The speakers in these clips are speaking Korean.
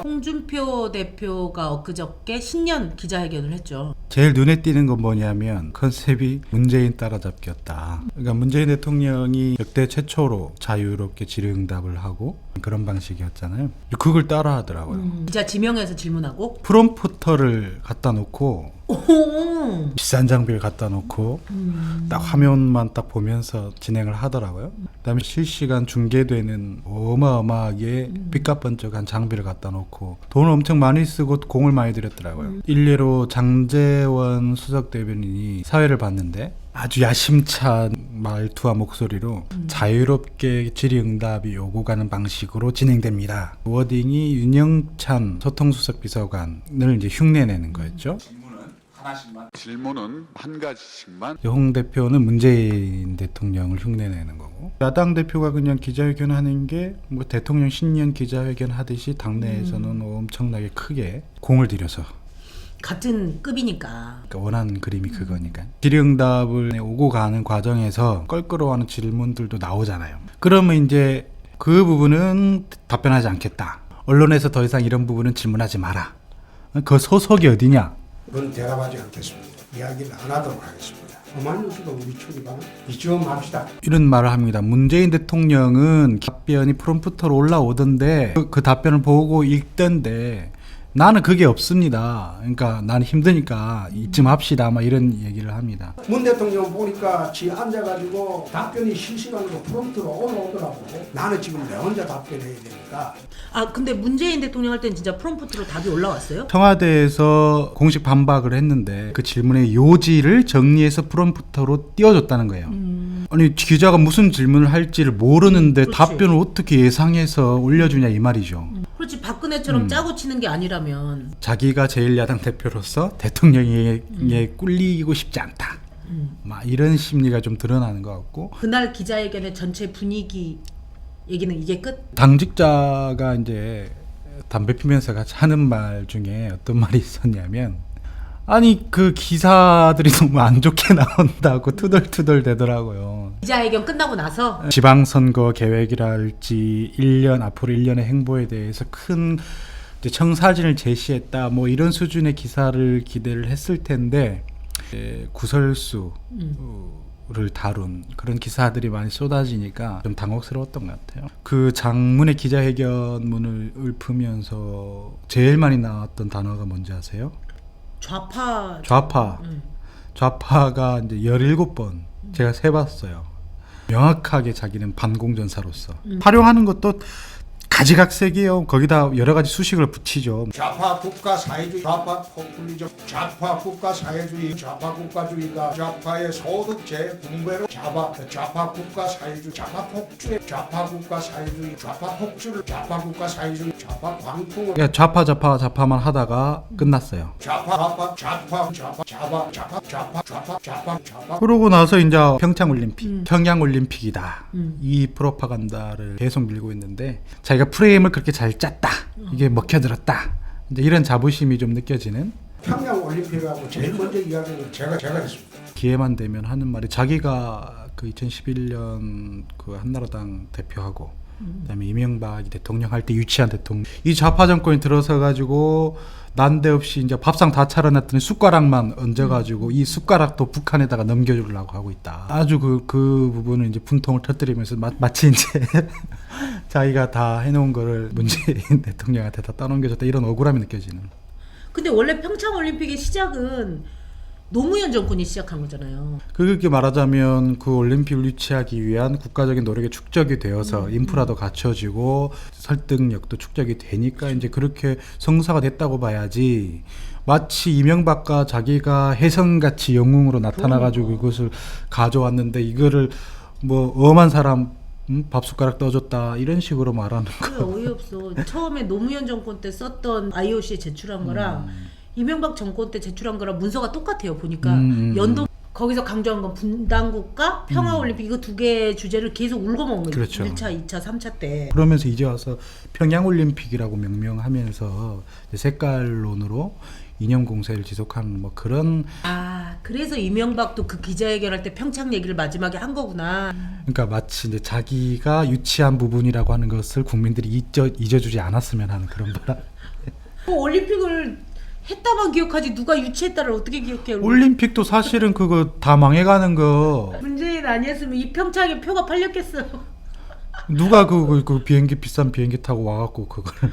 홍준표 대표가 엊그저께 신년 기자회견을 했죠. 제일 눈에 띄는 건 뭐냐면 컨셉이 문재인 따라잡기였다. 그러니까 문재인 대통령이 역대 최초로 자유롭게 질의응답을 하고 그런 방식이었잖아요. 그걸 따라하더라고요. 기자 지명해서 질문하고. 프롬프터를 갖다 놓고 비싼 장비를 갖다 놓고 딱 화면만 딱 보면서 진행을 하더라고요. 그다음에 실시간 중계되는 어마어마하게 삐까번쩍한 장비를 갖다 놓고 돈을 엄청 많이 쓰고 공을 많이 들였더라고요. 일례로 장제원 수석 대변인이 사회를 봤는데 아주 야심찬 말투와 목소리로 자유롭게 질의응답이 오고 가는 방식으로 진행됩니다. 워딩이 윤영찬 소통수석 비서관을 이제 흉내내는 거였죠. 질문은 한 가지씩만. 홍 대표는 문재인 대통령을 흉내내는 거고, 야당 대표가 그냥 기자회견 하는 게 뭐 대통령 신년 기자회견 하듯이 당내에서는 엄청나게 크게 공을 들여서, 같은 급이니까. 그러니까 원하는 그림이 그거니까. 질의응답을 오고 가는 과정에서 껄끄러워하는 질문들도 나오잖아요. 그러면 이제 그 부분은 답변하지 않겠다. 언론에서 더 이상 이런 부분은 질문하지 마라. 그 소속이 어디냐? 그건 대답하지 않겠습니다. 이야기를 안 하도록 하겠습니다. 엄한 뉴스도 우리 처리가 이쯤합시다. 이런 말을 합니다. 문재인 대통령은 답변이 프롬프터로 올라오던데 그 답변을 보고 읽던데 나는 그게 없습니다. 그러니까 나는 힘드니까 이쯤 합시다. 막 이런 얘기를 합니다. 문 대통령 보니까 지 앉아가지고 답변이 실시간으로 프롬프트로 올라오더라고. 나는 지금 내 혼자 답변해야 되니까. 아 근데 문재인 대통령 할 때는 진짜 프롬프트로 답이 올라왔어요? 청와대에서 공식 반박을 했는데 그 질문의 요지를 정리해서 프롬프터로 띄워줬다는 거예요. 아니 기자가 무슨 질문을 할지를 모르는데 그렇지. 답변을 어떻게 예상해서 올려주냐 이 말이죠. 그렇지, 박근혜처럼 짜고 치는 게 아니라면. 자기가 제1야당 대표로서 대통령에게 꿀리고 싶지 않다. 막 이런 심리가 좀 드러나는 것 같고, 그날 기자회견의 전체 분위기 얘기는 이게 끝? 당직자가 이제 담배 피면서 같이 하는 말 중에 어떤 말이 있었냐면, 아니 그 기사들이 너무 안 좋게 나온다고 투덜투덜 대더라고요. 기자회견 끝나고 나서. 지방선거 계획이랄지 1년 앞으로 1년의 행보에 대해서 큰 이제 청사진을 제시했다, 뭐 이런 수준의 기사를 기대를 했을 텐데 구설수를 다룬 그런 기사들이 많이 쏟아지니까 좀 당혹스러웠던 것 같아요. 그 장문의 기자회견문을 읊으면서 제일 많이 나왔던 단어가 뭔지 아세요? 좌파. 좌파가 이제 17번 제가 세봤어요. 명확하게 자기는 반공전사로서 활용하는 것도 가지각색이에요. 거기다 여러 가지 수식을 붙이죠. 좌파 국가 사회주의, 좌파 포퓰리즘, 좌파 국가 사회주의, 좌파 국가주의가 좌파의 소득 재분배로 좌파 국가 사회주의, 좌파 폭주의 좌파 국가 사회주의, 좌파 폭주를 좌파 국가 사회주의, 좌파 광풍을. 그러니까 좌파만 하다가 끝났어요. 좌파. 그러고 나서 이제 평창올림픽, 평양올림픽이다. 이 프로파간다를 계속 밀고 있는데 자기가 프레임을 그렇게 잘 짰다. 이게 먹혀들었다. 이제 이런 자부심이 좀 느껴지는. 평양 올림픽하고 제일 먼저 이야기는 제가 했습니다. 기회만 되면 하는 말이 자기가 그 2011년 그 한나라당 대표하고 그다음에 이명박이 대통령 할 때 유치한 대통령, 이 좌파 정권이 들어서 가지고 난데없이 이제 밥상 다 차려놨더니 숟가락만 얹어가지고 이 숟가락도 북한에다가 넘겨주려고 하고 있다. 아주 그 부분을 이제 분통을 터뜨리면서 마치 이제 자기가 다 해놓은 거를 문재인 대통령한테 다 떠넘겨줬다, 이런 억울함이 느껴지는. 근데 원래 평창올림픽의 시작은 노무현 정권이 시작한 거잖아요. 그렇게 말하자면 그 올림픽을 유치하기 위한 국가적인 노력이 축적이 되어서 인프라도 갖춰지고 설득력도 축적이 되니까 이제 그렇게 성사가 됐다고 봐야지, 마치 이명박과 자기가 혜성같이 영웅으로 나타나가지고 이것을 가져왔는데 이거를 뭐 엄한 사람 밥숟가락 떠줬다 이런 식으로 말하는 그게 거. 어이없어. 처음에 노무현 정권 때 썼던 IOC에 제출한 거랑 이명박 정권 때 제출한 거랑 문서가 똑같아요. 보니까 연도 거기서 강조한 건 분단국가 평화올림픽 이거 두 개의 주제를 계속 울고먹는 거예요. 그렇죠. 1차, 2차, 3차 때. 그러면서 이제 와서 평양올림픽이라고 명명하면서 색깔론으로 이념 공세를 지속하는 뭐 그런. 아, 그래서 이명박도 그 기자회견할 때 평창 얘기를 마지막에 한 거구나. 그러니까 마치 이제 자기가 유치한 부분이라고 하는 것을 국민들이 잊어주지 않았으면 하는 그런 바람. 올림픽을 했다만 기억하지 누가 유치했다를 어떻게 기억해? 올림픽도 사실은 그거 다 망해가는 거. 문재인 아니었으면 이 평창에 표가 팔렸겠어. 누가 그 비행기 비싼 비행기 타고 와갖고 그거를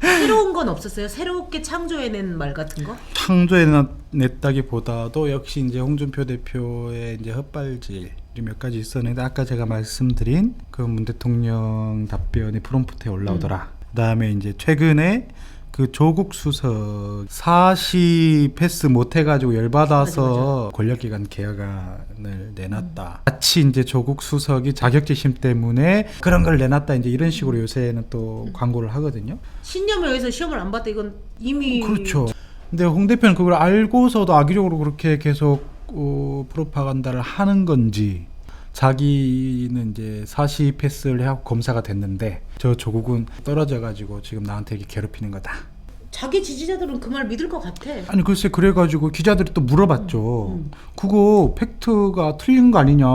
새로운 건 없었어요? 새롭게 창조해낸 말 같은 거? 창조해냈다기보다도 역시 이제 홍준표 대표의 이제 헛발질 몇 가지 있었는데 아까 제가 말씀드린 그 문 대통령 답변이 프롬프트에 올라오더라. 그다음에 이제 최근에 그 조국 수석 사시 패스 못 해가지고 열받아서 권력기관 개혁안을 내놨다. 마치 이제 조국 수석이 자격지심 때문에 그런 걸 내놨다. 이제 이런 식으로 요새는 또 광고를 하거든요. 신념에서 시험을 안 봤다. 이건 이미 그렇죠. 근데 홍 대표는 그걸 알고서도 악의적으로 그렇게 계속 프로파간다를 하는 건지, 자기는 이제 사시 패스를 하고 검사가 됐는데 저 조국은 떨어져가지고 지금 나한테 이렇게 괴롭히는 거다. 자기 지지자들은 그 말 믿을 것 같아. 아니 글쎄 그래가지고 기자들이 또 물어봤죠. 그거 팩트가 틀린 거 아니냐.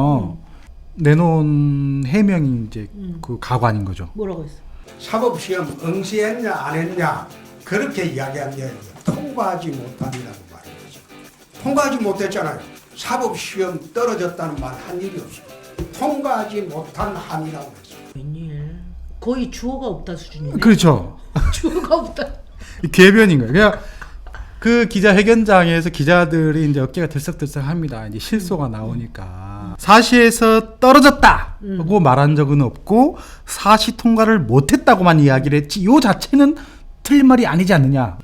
내놓은 해명이 이제 그 가관인 거죠. 뭐라고 했어? 사법시험 응시했냐 안 했냐 그렇게 이야기한 게 통과하지 못한이라고 말이죠. 통과하지 못했잖아요. 사법시험 떨어졌다는 말 한 일이 없어요. 통과하지 못한 한이라고 했어요. 웬일? 거의 주어가 없다 수준이네. 그렇죠. 주어가 없다. 개변인 거예요. 그냥 그 기자회견장에서 기자들이 이제 어깨가 들썩들썩합니다. 이제 실소가 나오니까 사시에서 떨어졌다 하고 말한 적은 없고 사시 통과를 못했다고만 이야기를 했지. 요 자체는 틀린 말이 아니지 않느냐.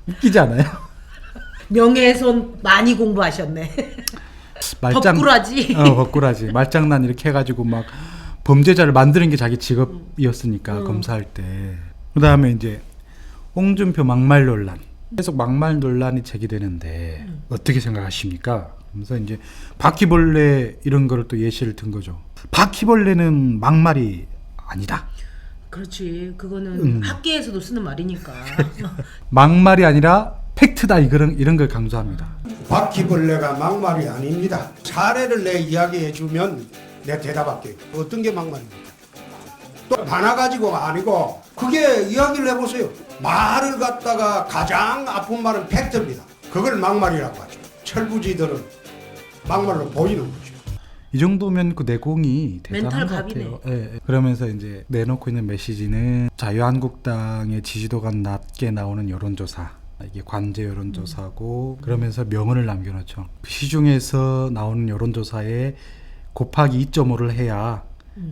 웃기지 않아요? 명예훼손 많이 공부하셨네. 덕구라지. 덕구라지. 말장난 이렇게 해가지고 막 범죄자를 만드는 게 자기 직업이었으니까 검사할 때. 그다음에 이제 홍준표 막말 논란. 계속 막말 논란이 제기되는데 어떻게 생각하십니까? 그래서 이제 바퀴벌레 이런 거를 또 예시를 든 거죠. 바퀴벌레는 막말이 아니다. 그렇지. 그거는 학계에서도 쓰는 말이니까. 막말이 아니라 팩트다. 이런 걸 강조합니다. 바퀴벌레가 막말이 아닙니다. 사례를 내 이야기해 주면 내 대답할게요. 어떤 게 막말입니까? 또 반화가지고가 아니고 그게 이야기를 해보세요. 말을 갖다가 가장 아픈 말은 팩트입니다. 그걸 막말이라고 하죠. 철부지들은 막말로 보이는 거죠. 이 정도면 그 내공이 대단한 것 멘탈 같아요. 예, 예. 그러면서 이제 내놓고 있는 메시지는 자유한국당의 지지도가 낮게 나오는 여론조사. 이게 관제 여론조사고 그러면서 명언을 남겨놓죠. 시중에서 나오는 여론조사에 곱하기 2.5를 해야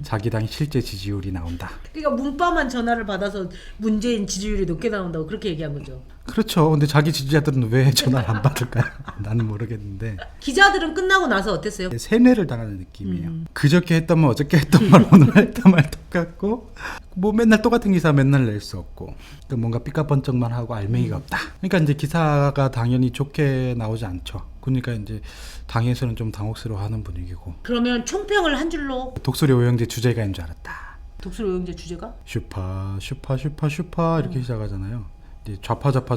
자기 당의 실제 지지율이 나온다. 그러니까 문바만 전화를 받아서 문재인 지지율이 높게 나온다고 그렇게 얘기한 거죠. 그렇죠. 근데 자기 지지자들은 왜 전화를 안 받을까요? 나는 모르겠는데. 기자들은 끝나고 나서 어땠어요? 세뇌를 당하는 느낌이에요. 그저께 했던 말 어저께 했던 말 오늘 했던 말 똑같고 뭐 맨날 똑같은 기사 맨날 낼 수 없고 또 뭔가 삐까번쩍만 하고 알맹이가 없다. 그러니까 이제 기사가 당연히 좋게 나오지 않죠. 그러니까 이제 당에서는 좀 당혹스러워하는 분위기고. 그러면 총평을 한 줄로. 독수리 오영재 주제가인 줄 알았다. 독수리 오영재 주제가? 슈파 이렇게 시작하잖아요. 이제 좌파 슈파